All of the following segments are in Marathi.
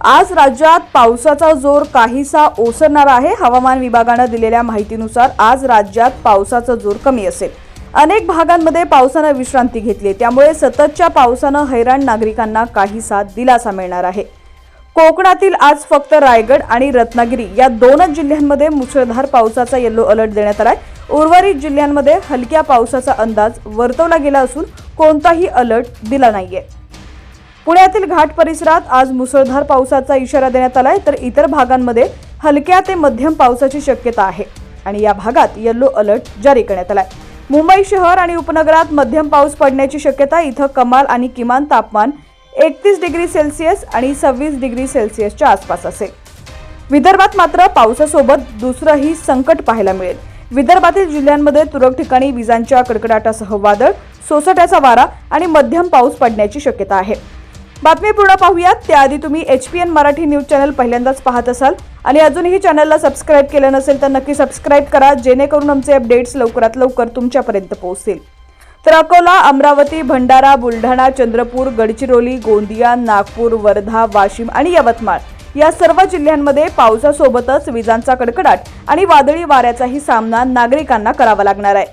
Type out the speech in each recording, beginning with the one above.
आज राज्यात पावसाचा जोर काहीसा ओसरणार आहे। हवामान विभागाने दिलेल्या माहितीनुसार आज राज्यात पावसाचा जोर कमी असेल। अनेक भागांमध्ये पावसाने विश्रांती घेतली, त्यामुळे सततच्या पावसाने हैराण नागरिकांना काहीसा दिलासा मिळणार आहे। कोकणातील आज फक्त रायगड आणि रत्नागिरी या दोनच जिल्ह्यांमध्ये मुसळधार पावसाचा येलो अलर्ट देण्यात आलाय। उर्वरित जिल्ह्यांमध्ये हलक्या पावसाचा अंदाज वर्तवला गेला असून कोणताही अलर्ट दिला नाहीये। पुण्यातील घाट परिसरात आज मुसळधार पावसाचा इशारा देण्यात आलाय, तर इतर भागांमध्ये हलक्या ते मध्यम पावसाची शक्यता आहे आणि या भागात येलो अलर्ट जारी करण्यात आलाय। मुंबई शहर आणि उपनगरात मध्यम पाऊस पडण्याची शक्यता। इथं कमाल आणि किमान तापमान 31 डिग्री सेल्सिअस आणि 26 डिग्री सेल्सिअसच्या आसपास असेल। विदर्भात मात्र पावसासोबत दुसरंही संकट पाहायला मिळेल। विदर्भातील जिल्ह्यांमध्ये तुरळक ठिकाणी विजांच्या कडकडाटासह वादळ, सोसाट्याचा वारा आणि मध्यम पाऊस पडण्याची शक्यता आहे। बातमी पूर्ण पाहूयात त्याआधी तुम्ही HPN मराठी न्यूज चॅनल पहिल्यांदाच पाहत असाल आणि अजूनही चॅनलला सबस्क्राइब केलं नसेल तर नक्की सबस्क्राइब करा, जेणेकरून आमचे अपडेट्स लवकरात लवकर तुमच्यापर्यंत पोहोचतील। तर अकोला, अमरावती, भंडारा, बुलढाणा, चंद्रपूर, गडचिरोली, गोंदिया, नागपूर, वर्धा, वाशिम आणि यवतमाळ या सर्व जिल्ह्यांमध्ये पावसासोबतच विजांचा कडकडाट आणि वादळी वाऱ्याचाही सामना नागरिकांना करावा लागणार आहे।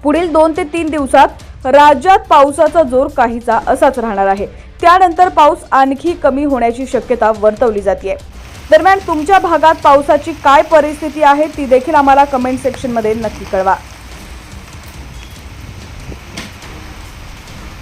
पुढील 2 ते 3 दिवसात राज्यात पावसाचा जोर काहीसा असाच राहणार आहे। त्यानंतर पाऊस आणखी कमी होण्याची शक्यता वर्तवली जाते। दरम्यान तुमच्या भागात पावसाची काय परिस्थिती आहे ती देखील आम्हाला कमेंट सेक्शनमध्ये नक्की कळवा।